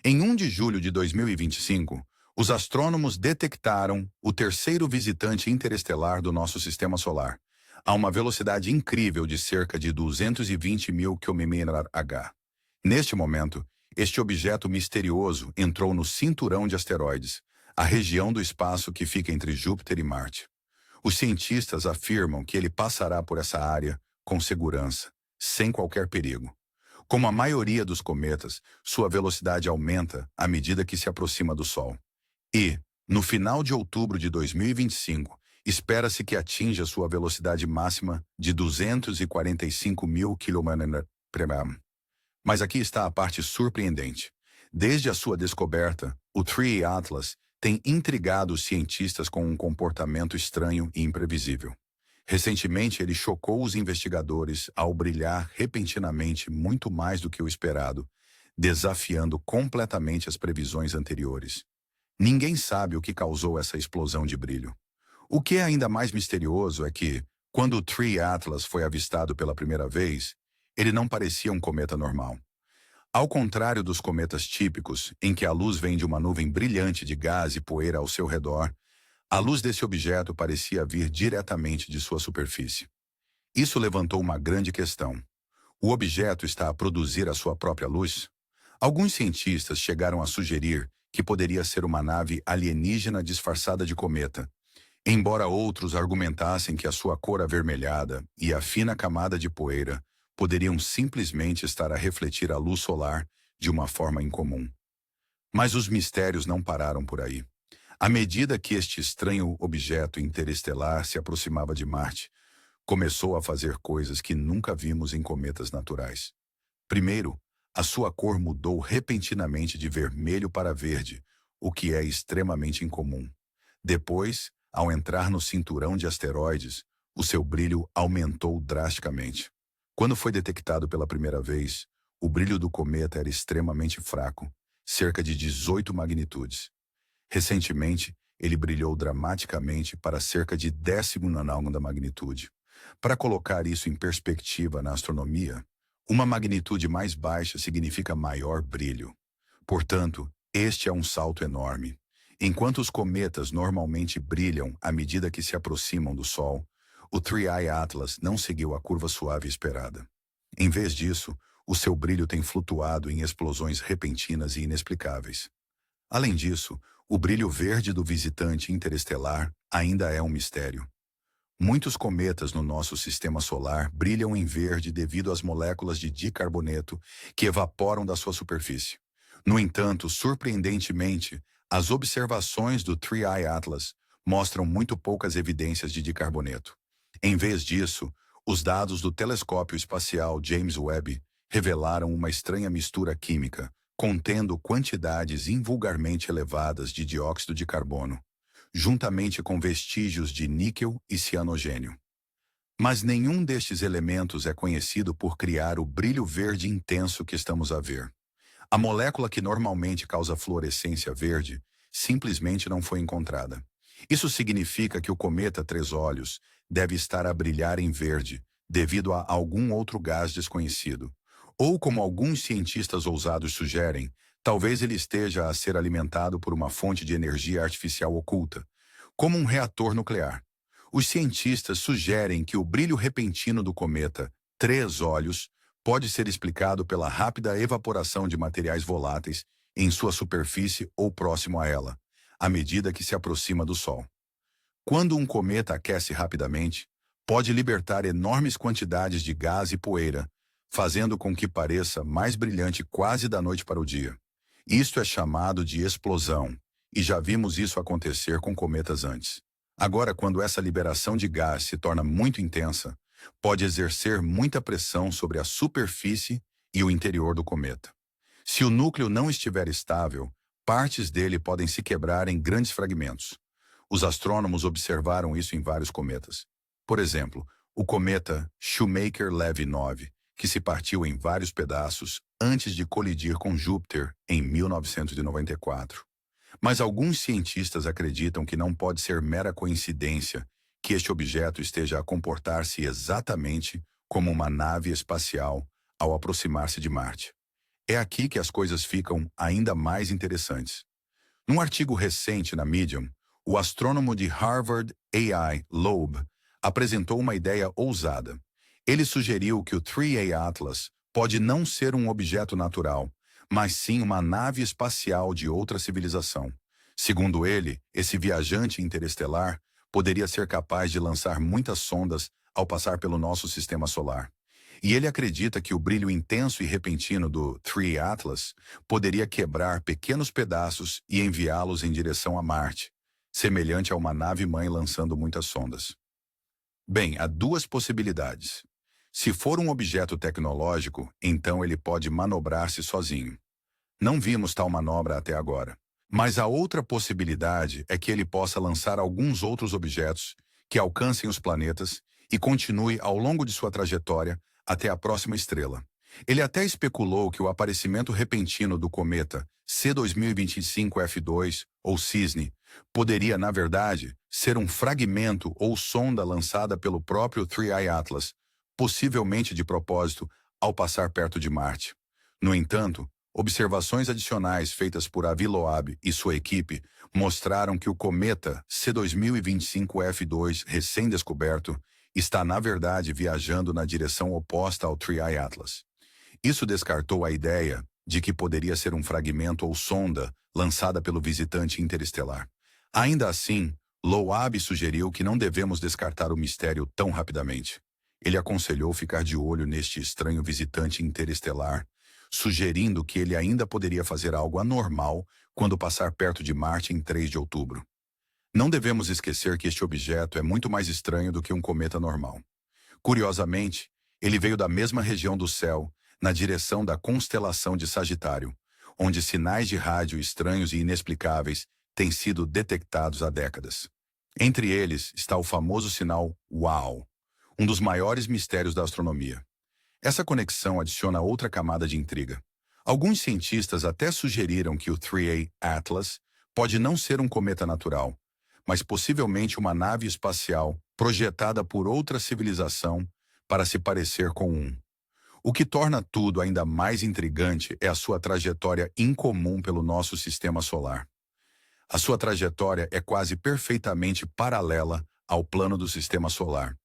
Em 1 de julho de 2025, os astrônomos detectaram o terceiro visitante interestelar do nosso sistema solar, a uma velocidade incrível de cerca de 220 mil km/h. Neste momento, este objeto misterioso entrou no cinturão de asteroides, a região do espaço que fica entre Júpiter e Marte. Os cientistas afirmam que ele passará por essa área com segurança, sem qualquer perigo. Como a maioria dos cometas, sua velocidade aumenta à medida que se aproxima do Sol. E, no final de outubro de 2025, espera-se que atinja sua velocidade máxima de 245 mil km/h. Mas aqui está a parte surpreendente. Desde a sua descoberta, o 3 Atlas tem intrigado os cientistas com um comportamento estranho e imprevisível. Recentemente, ele chocou os investigadores ao brilhar repentinamente muito mais do que o esperado, desafiando completamente as previsões anteriores. Ninguém sabe o que causou essa explosão de brilho. O que é ainda mais misterioso é que, quando o 3 Atlas foi avistado pela primeira vez, ele não parecia um cometa normal. Ao contrário dos cometas típicos, em que a luz vem de uma nuvem brilhante de gás e poeira ao seu redor, a luz desse objeto parecia vir diretamente de sua superfície. Isso levantou uma grande questão. O objeto está a produzir a sua própria luz? Alguns cientistas chegaram a sugerir que poderia ser uma nave alienígena disfarçada de cometa, embora outros argumentassem que a sua cor avermelhada e a fina camada de poeira poderiam simplesmente estar a refletir a luz solar de uma forma incomum. Mas os mistérios não pararam por aí. À medida que este estranho objeto interestelar se aproximava de Marte, começou a fazer coisas que nunca vimos em cometas naturais. Primeiro, a sua cor mudou repentinamente de vermelho para verde, o que é extremamente incomum. Depois, ao entrar no cinturão de asteroides, o seu brilho aumentou drasticamente. Quando foi detectado pela primeira vez, o brilho do cometa era extremamente fraco, cerca de 18 magnitudes. Recentemente, ele brilhou dramaticamente para cerca de 19ª da magnitude. Para colocar isso em perspectiva na astronomia, uma magnitude mais baixa significa maior brilho. Portanto, este é um salto enorme. Enquanto os cometas normalmente brilham à medida que se aproximam do Sol, o 3I Atlas não seguiu a curva suave esperada. Em vez disso, o seu brilho tem flutuado em explosões repentinas e inexplicáveis. Além disso, o brilho verde do visitante interestelar ainda é um mistério. Muitos cometas no nosso sistema solar brilham em verde devido às moléculas de dicarboneto que evaporam da sua superfície. No entanto, surpreendentemente, as observações do 3I Atlas mostram muito poucas evidências de dicarboneto. Em vez disso, os dados do telescópio espacial James Webb revelaram uma estranha mistura química, contendo quantidades invulgarmente elevadas de dióxido de carbono, juntamente com vestígios de níquel e cianogênio. Mas nenhum destes elementos é conhecido por criar o brilho verde intenso que estamos a ver. A molécula que normalmente causa fluorescência verde simplesmente não foi encontrada. Isso significa que o cometa Três Olhos deve estar a brilhar em verde devido a algum outro gás desconhecido. Ou, como alguns cientistas ousados sugerem, talvez ele esteja a ser alimentado por uma fonte de energia artificial oculta, como um reator nuclear. Os cientistas sugerem que o brilho repentino do cometa Três Olhos pode ser explicado pela rápida evaporação de materiais voláteis em sua superfície ou próximo a ela, à medida que se aproxima do Sol. Quando um cometa aquece rapidamente, pode libertar enormes quantidades de gás e poeira, fazendo com que pareça mais brilhante quase da noite para o dia. Isto é chamado de explosão, e já vimos isso acontecer com cometas antes. Agora, quando essa liberação de gás se torna muito intensa, pode exercer muita pressão sobre a superfície e o interior do cometa. Se o núcleo não estiver estável, partes dele podem se quebrar em grandes fragmentos. Os astrônomos observaram isso em vários cometas. Por exemplo, o cometa Shoemaker-Levy 9, que se partiu em vários pedaços antes de colidir com Júpiter em 1994. Mas alguns cientistas acreditam que não pode ser mera coincidência que este objeto esteja a comportar-se exatamente como uma nave espacial ao aproximar-se de Marte. É aqui que as coisas ficam ainda mais interessantes. Num artigo recente na Medium, o astrônomo de Harvard AI, Loeb, apresentou uma ideia ousada. Ele sugeriu que o 3A Atlas pode não ser um objeto natural, mas sim uma nave espacial de outra civilização. Segundo ele, esse viajante interestelar poderia ser capaz de lançar muitas sondas ao passar pelo nosso sistema solar. E ele acredita que o brilho intenso e repentino do 3 Atlas poderia quebrar pequenos pedaços e enviá-los em direção a Marte, semelhante a uma nave-mãe lançando muitas sondas. Bem, há duas possibilidades. Se for um objeto tecnológico, então ele pode manobrar-se sozinho. Não vimos tal manobra até agora. Mas a outra possibilidade é que ele possa lançar alguns outros objetos que alcancem os planetas e continue ao longo de sua trajetória até a próxima estrela. Ele até especulou que o aparecimento repentino do cometa C2025F2, ou Cisne, poderia, na verdade, ser um fragmento ou sonda lançada pelo próprio 3I Atlas, possivelmente de propósito, ao passar perto de Marte. No entanto, observações adicionais feitas por Avi Loeb e sua equipe mostraram que o cometa C2025F2 recém-descoberto está, na verdade, viajando na direção oposta ao 3I Atlas. Isso descartou a ideia de que poderia ser um fragmento ou sonda lançada pelo visitante interestelar. Ainda assim, Loeb sugeriu que não devemos descartar o mistério tão rapidamente. Ele aconselhou ficar de olho neste estranho visitante interestelar, sugerindo que ele ainda poderia fazer algo anormal quando passar perto de Marte em 3 de outubro. Não devemos esquecer que este objeto é muito mais estranho do que um cometa normal. Curiosamente, ele veio da mesma região do céu, na direção da constelação de Sagitário, onde sinais de rádio estranhos e inexplicáveis têm sido detectados há décadas. Entre eles está o famoso sinal WOW, um dos maiores mistérios da astronomia. Essa conexão adiciona outra camada de intriga. Alguns cientistas até sugeriram que o 3A Atlas pode não ser um cometa natural, mas possivelmente uma nave espacial projetada por outra civilização para se parecer com um. O que torna tudo ainda mais intrigante é a sua trajetória incomum pelo nosso sistema solar. A sua trajetória é quase perfeitamente paralela ao plano do sistema solar,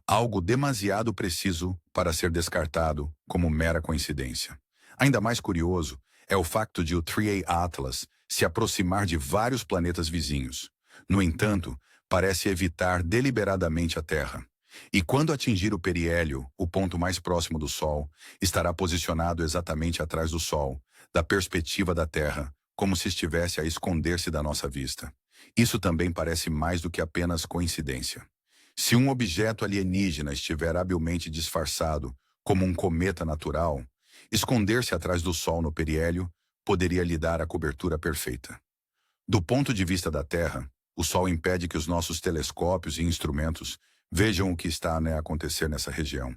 algo demasiado preciso para ser descartado como mera coincidência. Ainda mais curioso é o facto de o 3A Atlas se aproximar de vários planetas vizinhos. No entanto, parece evitar deliberadamente a Terra. E quando atingir o periélio, o ponto mais próximo do Sol, estará posicionado exatamente atrás do Sol, da perspectiva da Terra, como se estivesse a esconder-se da nossa vista. Isso também parece mais do que apenas coincidência. Se um objeto alienígena estiver habilmente disfarçado como um cometa natural, esconder-se atrás do Sol no periélio poderia lhe dar a cobertura perfeita. Do ponto de vista da Terra, o Sol impede que os nossos telescópios e instrumentos vejam o que está a acontecer nessa região.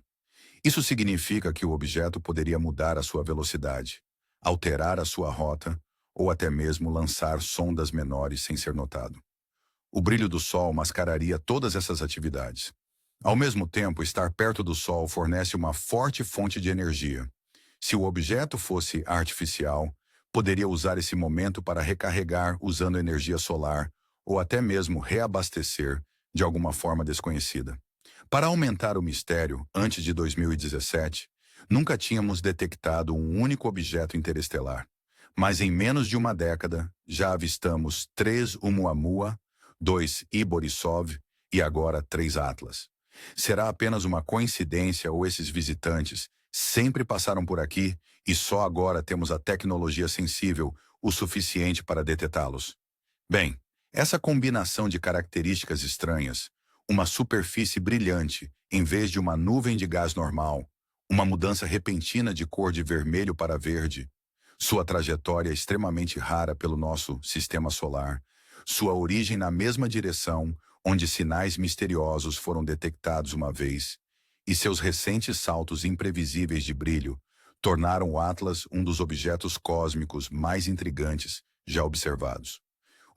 Isso significa que o objeto poderia mudar a sua velocidade, alterar a sua rota ou até mesmo lançar sondas menores sem ser notado. O brilho do Sol mascararia todas essas atividades. Ao mesmo tempo, estar perto do Sol fornece uma forte fonte de energia. Se o objeto fosse artificial, poderia usar esse momento para recarregar usando energia solar ou até mesmo reabastecer de alguma forma desconhecida. Para aumentar o mistério, antes de 2017, nunca tínhamos detectado um único objeto interestelar. Mas em menos de uma década, já avistamos 3 Oumuamua, 2 Borisov e agora 3 Atlas. Será apenas uma coincidência ou esses visitantes sempre passaram por aqui e só agora temos a tecnologia sensível o suficiente para detetá-los? Bem, essa combinação de características estranhas, uma superfície brilhante em vez de uma nuvem de gás normal, uma mudança repentina de cor de vermelho para verde, sua trajetória extremamente rara pelo nosso sistema solar, sua origem na mesma direção onde sinais misteriosos foram detectados uma vez, e seus recentes saltos imprevisíveis de brilho tornaram o Atlas um dos objetos cósmicos mais intrigantes já observados.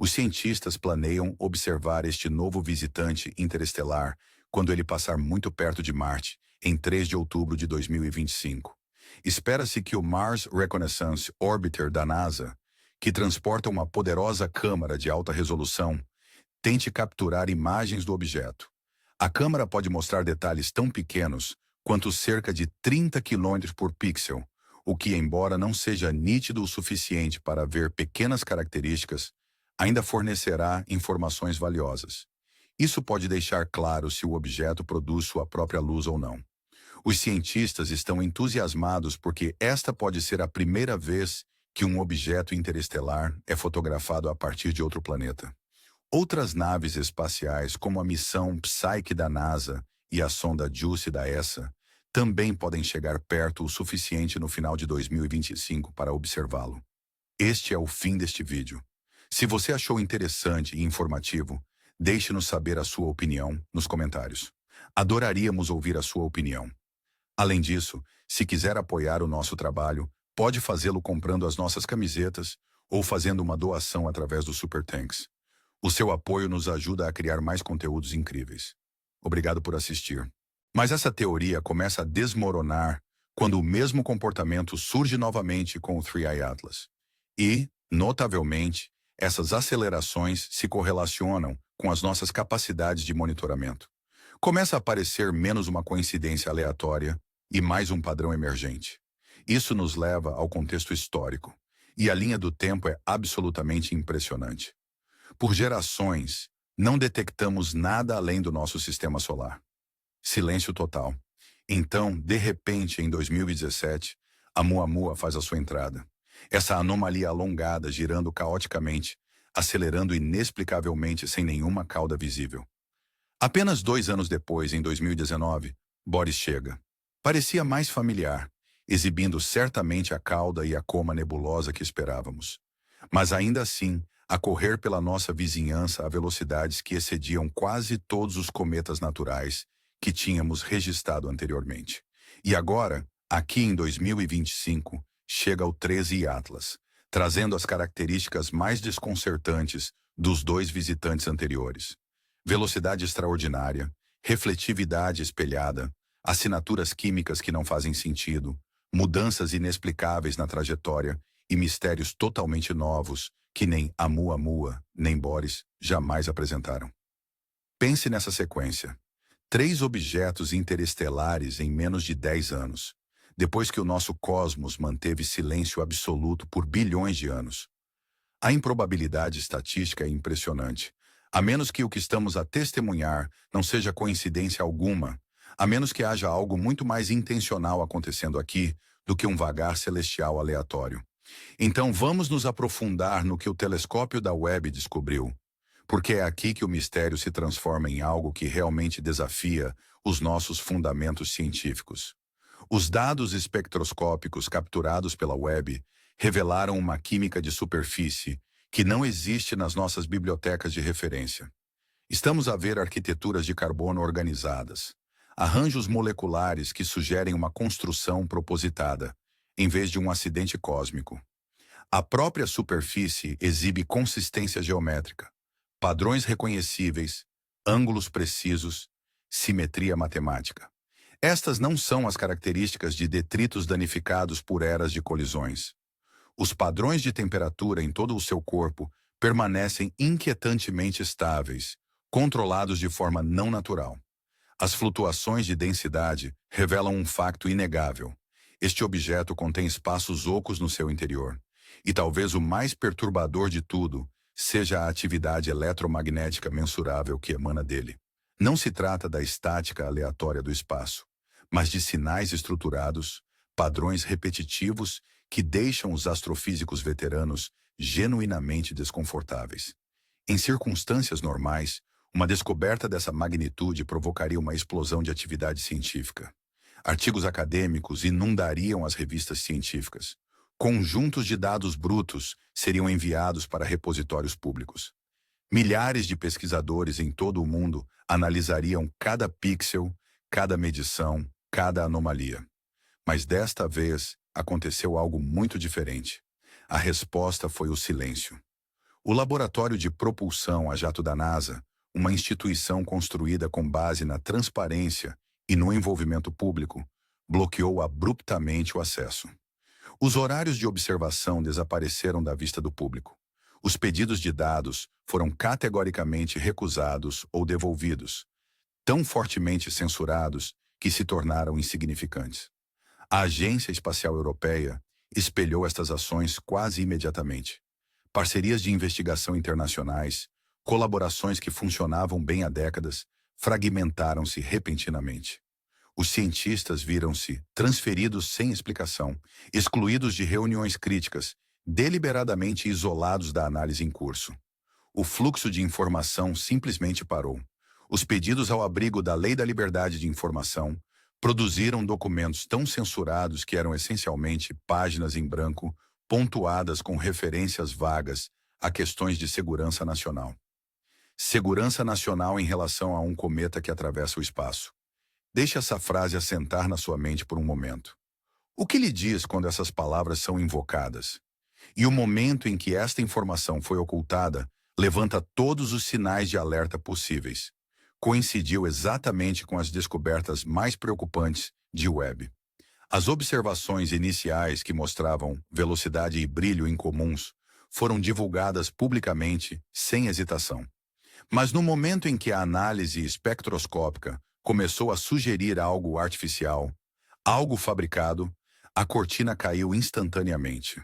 Os cientistas planeiam observar este novo visitante interestelar quando ele passar muito perto de Marte, em 3 de outubro de 2025. Espera-se que o Mars Reconnaissance Orbiter da NASA, que transporta uma poderosa câmara de alta resolução, tente capturar imagens do objeto. A câmara pode mostrar detalhes tão pequenos quanto cerca de 30 km por pixel, o que, embora não seja nítido o suficiente para ver pequenas características, ainda fornecerá informações valiosas. Isso pode deixar claro se o objeto produz sua própria luz ou não. Os cientistas estão entusiasmados porque esta pode ser a primeira vez que um objeto interestelar é fotografado a partir de outro planeta. Outras naves espaciais, como a missão Psyche da NASA e a sonda JUICE da ESA, também podem chegar perto o suficiente no final de 2025 para observá-lo. Este é o fim deste vídeo. Se você achou interessante e informativo, deixe-nos saber a sua opinião nos comentários. Adoraríamos ouvir a sua opinião. Além disso, se quiser apoiar o nosso trabalho, pode fazê-lo comprando as nossas camisetas ou fazendo uma doação através do Super Thanks. O seu apoio nos ajuda a criar mais conteúdos incríveis. Obrigado por assistir. Mas essa teoria começa a desmoronar quando o mesmo comportamento surge novamente com o 3i Atlas. E, notavelmente, essas acelerações se correlacionam com as nossas capacidades de monitoramento. Começa a parecer menos uma coincidência aleatória e mais um padrão emergente. Isso nos leva ao contexto histórico, e a linha do tempo é absolutamente impressionante. Por gerações, não detectamos nada além do nosso sistema solar. Silêncio total. Então, de repente, em 2017, a Muamua faz a sua entrada. Essa anomalia alongada girando caoticamente, acelerando inexplicavelmente sem nenhuma cauda visível. Apenas 2 anos depois, em 2019, Boris chega. Parecia mais familiar, exibindo certamente a cauda e a coma nebulosa que esperávamos. Mas ainda assim, a correr pela nossa vizinhança a velocidades que excediam quase todos os cometas naturais que tínhamos registrado anteriormente. E agora, aqui em 2025, chega o 13 Atlas, trazendo as características mais desconcertantes dos 2 visitantes anteriores. Velocidade extraordinária, refletividade espelhada, assinaturas químicas que não fazem sentido, mudanças inexplicáveis na trajetória e mistérios totalmente novos que nem a Muamua, nem Boris jamais apresentaram. Pense nessa sequência. 3 objetos interestelares em menos de 10 anos, depois que o nosso cosmos manteve silêncio absoluto por bilhões de anos. A improbabilidade estatística é impressionante. A menos que o que estamos a testemunhar não seja coincidência alguma, a menos que haja algo muito mais intencional acontecendo aqui do que um vagar celestial aleatório. Então vamos nos aprofundar no que o telescópio da Webb descobriu, porque é aqui que o mistério se transforma em algo que realmente desafia os nossos fundamentos científicos. Os dados espectroscópicos capturados pela Webb revelaram uma química de superfície que não existe nas nossas bibliotecas de referência. Estamos a ver arquiteturas de carbono organizadas, arranjos moleculares que sugerem uma construção propositada, em vez de um acidente cósmico. A própria superfície exibe consistência geométrica, padrões reconhecíveis, ângulos precisos, simetria matemática. Estas não são as características de detritos danificados por eras de colisões. Os padrões de temperatura em todo o seu corpo permanecem inquietantemente estáveis, controlados de forma não natural. As flutuações de densidade revelam um facto inegável. Este objeto contém espaços ocos no seu interior. E talvez o mais perturbador de tudo seja a atividade eletromagnética mensurável que emana dele. Não se trata da estática aleatória do espaço, mas de sinais estruturados, padrões repetitivos que deixam os astrofísicos veteranos genuinamente desconfortáveis. Em circunstâncias normais, uma descoberta dessa magnitude provocaria uma explosão de atividade científica. Artigos acadêmicos inundariam as revistas científicas. Conjuntos de dados brutos seriam enviados para repositórios públicos. Milhares de pesquisadores em todo o mundo analisariam cada pixel, cada medição, cada anomalia. Mas desta vez aconteceu algo muito diferente. A resposta foi o silêncio. O Laboratório de Propulsão a Jato da NASA, uma instituição construída com base na transparência e no envolvimento público, bloqueou abruptamente o acesso. Os horários de observação desapareceram da vista do público. Os pedidos de dados foram categoricamente recusados ou devolvidos, tão fortemente censurados que se tornaram insignificantes. A Agência Espacial Europeia espelhou estas ações quase imediatamente. Parcerias de investigação internacionais, colaborações que funcionavam bem há décadas, fragmentaram-se repentinamente. Os cientistas viram-se transferidos sem explicação, excluídos de reuniões críticas, deliberadamente isolados da análise em curso. O fluxo de informação simplesmente parou. Os pedidos ao abrigo da Lei da Liberdade de Informação produziram documentos tão censurados que eram essencialmente páginas em branco, pontuadas com referências vagas a questões de segurança nacional. Segurança nacional em relação a um cometa que atravessa o espaço. Deixe essa frase assentar na sua mente por um momento. O que lhe diz quando essas palavras são invocadas? E o momento em que esta informação foi ocultada levanta todos os sinais de alerta possíveis. Coincidiu exatamente com as descobertas mais preocupantes de Webb. As observações iniciais que mostravam velocidade e brilho incomuns foram divulgadas publicamente sem hesitação. Mas no momento em que a análise espectroscópica começou a sugerir algo artificial, algo fabricado, a cortina caiu instantaneamente.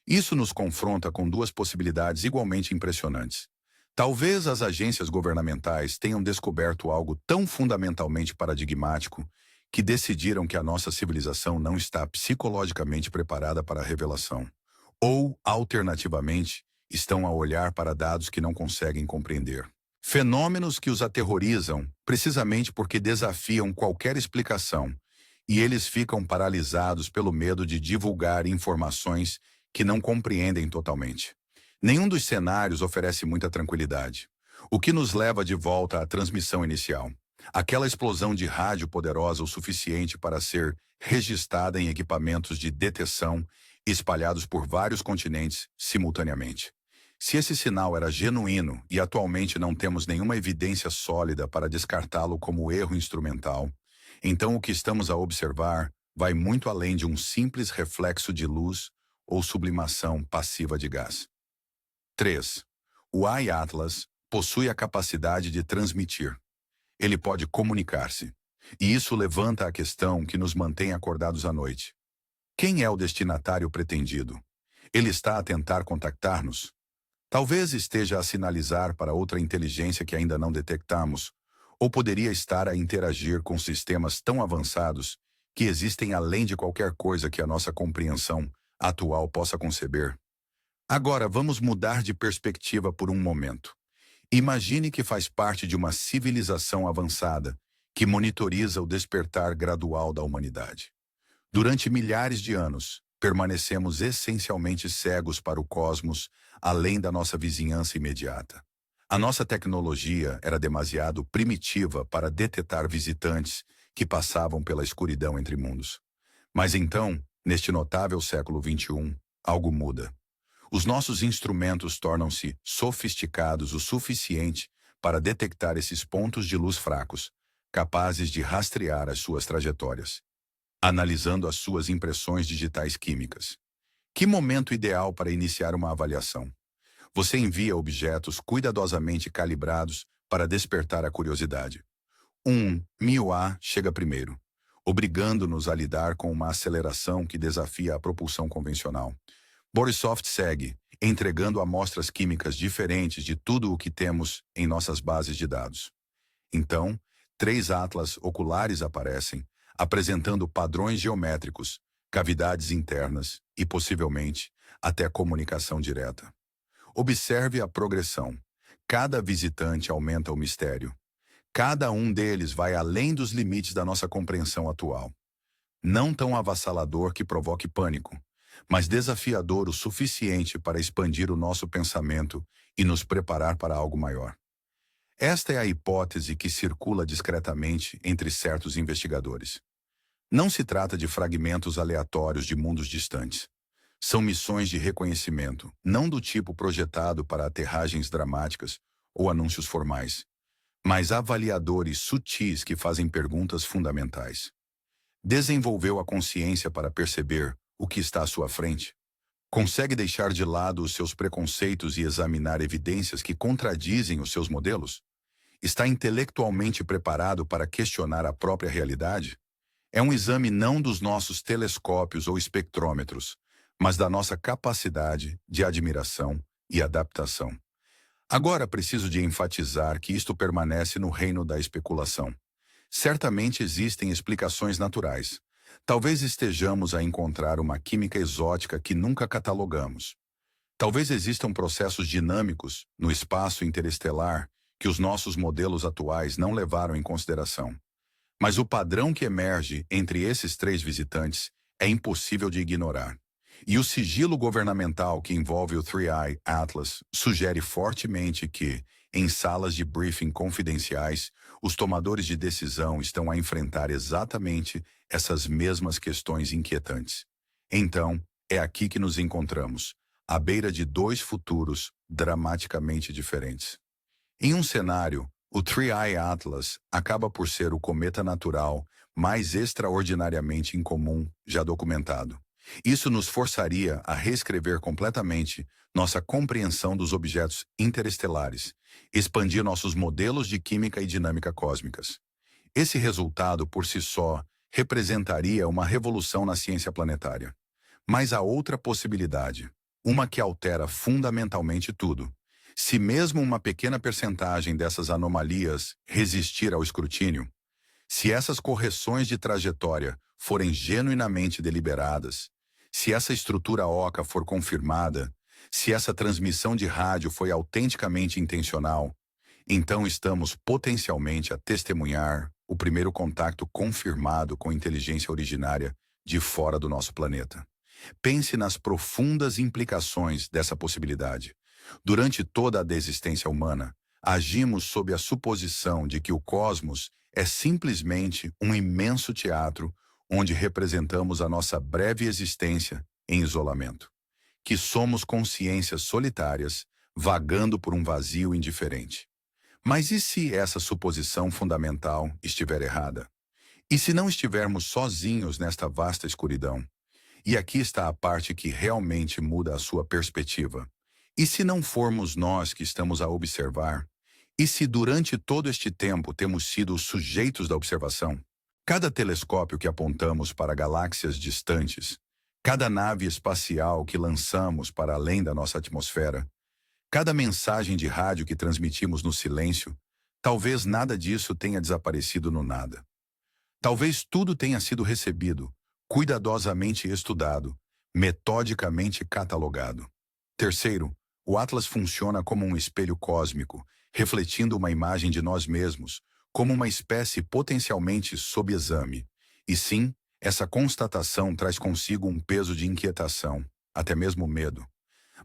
Isso nos confronta com duas possibilidades igualmente impressionantes. Talvez as agências governamentais tenham descoberto algo tão fundamentalmente paradigmático que decidiram que a nossa civilização não está psicologicamente preparada para a revelação. Ou, alternativamente, estão a olhar para dados que não conseguem compreender. Fenômenos que os aterrorizam precisamente porque desafiam qualquer explicação, e eles ficam paralisados pelo medo de divulgar informações que não compreendem totalmente. Nenhum dos cenários oferece muita tranquilidade. O que nos leva de volta à transmissão inicial. Aquela explosão de rádio poderosa o suficiente para ser registrada em equipamentos de detecção espalhados por vários continentes simultaneamente. Se esse sinal era genuíno e atualmente não temos nenhuma evidência sólida para descartá-lo como erro instrumental, então o que estamos a observar vai muito além de um simples reflexo de luz ou sublimação passiva de gás. 3. O iAtlas possui a capacidade de transmitir. Ele pode comunicar-se. E isso levanta a questão que nos mantém acordados à noite. Quem é o destinatário pretendido? Ele está a tentar contactar-nos? Talvez esteja a sinalizar para outra inteligência que ainda não detectamos, ou poderia estar a interagir com sistemas tão avançados que existem além de qualquer coisa que a nossa compreensão atual possa conceber. Agora vamos mudar de perspectiva por um momento. Imagine que faz parte de uma civilização avançada que monitoriza o despertar gradual da humanidade. Durante milhares de anos, permanecemos essencialmente cegos para o cosmos, além da nossa vizinhança imediata. A nossa tecnologia era demasiado primitiva para detetar visitantes que passavam pela escuridão entre mundos. Mas então, neste notável século XXI, algo muda. Os nossos instrumentos tornam-se sofisticados o suficiente para detectar esses pontos de luz fracos, capazes de rastrear as suas trajetórias, analisando as suas impressões digitais químicas. Que momento ideal para iniciar uma avaliação? Você envia objetos cuidadosamente calibrados para despertar a curiosidade. 1000A chega primeiro, obrigando-nos a lidar com uma aceleração que desafia a propulsão convencional. Borisov segue, entregando amostras químicas diferentes de tudo o que temos em nossas bases de dados. Então, 3 atlas oculares aparecem, apresentando padrões geométricos, cavidades internas e, possivelmente, até comunicação direta. Observe a progressão. Cada visitante aumenta o mistério. Cada um deles vai além dos limites da nossa compreensão atual. Não tão avassalador que provoque pânico, mas desafiador o suficiente para expandir o nosso pensamento e nos preparar para algo maior. Esta é a hipótese que circula discretamente entre certos investigadores. Não se trata de fragmentos aleatórios de mundos distantes. São missões de reconhecimento, não do tipo projetado para aterragens dramáticas ou anúncios formais, mas avaliadores sutis que fazem perguntas fundamentais. Desenvolveu a consciência para perceber o que está à sua frente? Consegue deixar de lado os seus preconceitos e examinar evidências que contradizem os seus modelos? Está intelectualmente preparado para questionar a própria realidade? É um exame não dos nossos telescópios ou espectrômetros, mas da nossa capacidade de admiração e adaptação. Agora preciso de enfatizar que isto permanece no reino da especulação. Certamente existem explicações naturais. Talvez estejamos a encontrar uma química exótica que nunca catalogamos. Talvez existam processos dinâmicos no espaço interestelar que os nossos modelos atuais não levaram em consideração. Mas o padrão que emerge entre esses três visitantes é impossível de ignorar. E o sigilo governamental que envolve o Three Eye Atlas sugere fortemente que, em salas de briefing confidenciais, os tomadores de decisão estão a enfrentar exatamente essas mesmas questões inquietantes. Então, é aqui que nos encontramos, à beira de dois futuros dramaticamente diferentes. Em um cenário, o Three Eye Atlas acaba por ser o cometa natural mais extraordinariamente incomum já documentado. Isso nos forçaria a reescrever completamente nossa compreensão dos objetos interestelares, expandir nossos modelos de química e dinâmica cósmicas. Esse resultado, por si só, representaria uma revolução na ciência planetária. Mas há outra possibilidade, uma que altera fundamentalmente tudo. Se mesmo uma pequena percentagem dessas anomalias resistir ao escrutínio, se essas correções de trajetória forem genuinamente deliberadas, se essa estrutura oca for confirmada, se essa transmissão de rádio foi autenticamente intencional, então estamos potencialmente a testemunhar o primeiro contato confirmado com inteligência originária de fora do nosso planeta. Pense nas profundas implicações dessa possibilidade. Durante toda a desistência humana, agimos sob a suposição de que o cosmos é simplesmente um imenso teatro onde representamos a nossa breve existência em isolamento. Que somos consciências solitárias, vagando por um vazio indiferente. Mas e se essa suposição fundamental estiver errada? E se não estivermos sozinhos nesta vasta escuridão? E aqui está a parte que realmente muda a sua perspectiva. E se não formos nós que estamos a observar? E se durante todo este tempo temos sido os sujeitos da observação? Cada telescópio que apontamos para galáxias distantes, cada nave espacial que lançamos para além da nossa atmosfera, cada mensagem de rádio que transmitimos no silêncio, talvez nada disso tenha desaparecido no nada. Talvez tudo tenha sido recebido, cuidadosamente estudado, metodicamente catalogado. Terceiro, o Atlas funciona como um espelho cósmico, refletindo uma imagem de nós mesmos, como uma espécie potencialmente sob exame. E sim, essa constatação traz consigo um peso de inquietação, até mesmo medo.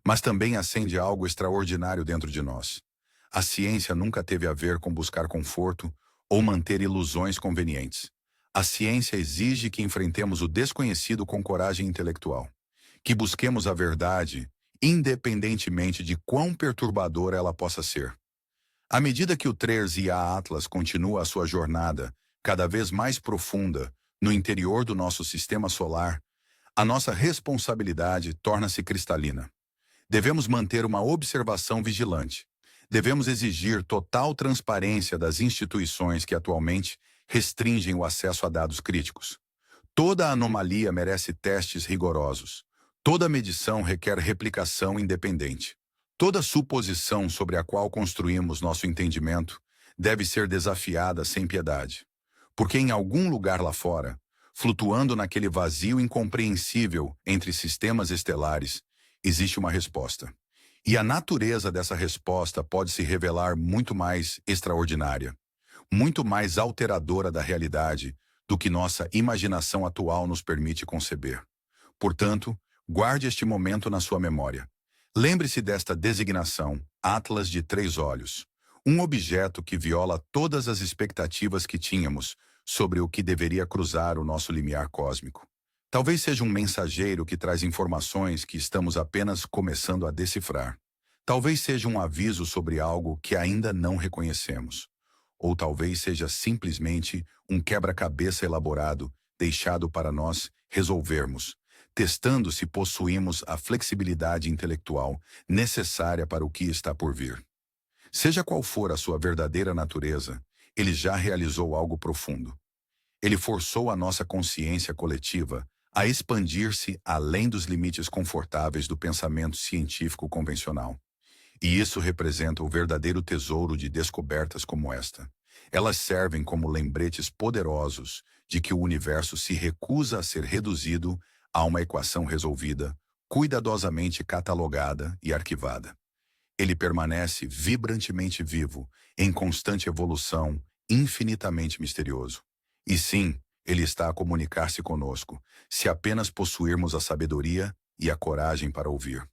Mas também acende algo extraordinário dentro de nós. A ciência nunca teve a ver com buscar conforto ou manter ilusões convenientes. A ciência exige que enfrentemos o desconhecido com coragem intelectual, que busquemos a verdade, independentemente de quão perturbadora ela possa ser. À medida que o 3IA Atlas continua a sua jornada, cada vez mais profunda, no interior do nosso sistema solar, a nossa responsabilidade torna-se cristalina. Devemos manter uma observação vigilante. Devemos exigir total transparência das instituições que atualmente restringem o acesso a dados críticos. Toda anomalia merece testes rigorosos. Toda medição requer replicação independente. Toda suposição sobre a qual construímos nosso entendimento deve ser desafiada sem piedade. Porque em algum lugar lá fora, flutuando naquele vazio incompreensível entre sistemas estelares, existe uma resposta. E a natureza dessa resposta pode se revelar muito mais extraordinária, muito mais alteradora da realidade do que nossa imaginação atual nos permite conceber. Portanto, guarde este momento na sua memória. Lembre-se desta designação, Atlas de Três Olhos, um objeto que viola todas as expectativas que tínhamos sobre o que deveria cruzar o nosso limiar cósmico. Talvez seja um mensageiro que traz informações que estamos apenas começando a decifrar. Talvez seja um aviso sobre algo que ainda não reconhecemos. Ou talvez seja simplesmente um quebra-cabeça elaborado deixado para nós resolvermos, testando se possuímos a flexibilidade intelectual necessária para o que está por vir. Seja qual for a sua verdadeira natureza, ele já realizou algo profundo. Ele forçou a nossa consciência coletiva a expandir-se além dos limites confortáveis do pensamento científico convencional. E isso representa o verdadeiro tesouro de descobertas como esta. Elas servem como lembretes poderosos de que o universo se recusa a ser reduzido a uma equação resolvida, cuidadosamente catalogada e arquivada. Ele permanece vibrantemente vivo, em constante evolução, infinitamente misterioso. E sim, ele está a comunicar-se conosco, se apenas possuirmos a sabedoria e a coragem para ouvir.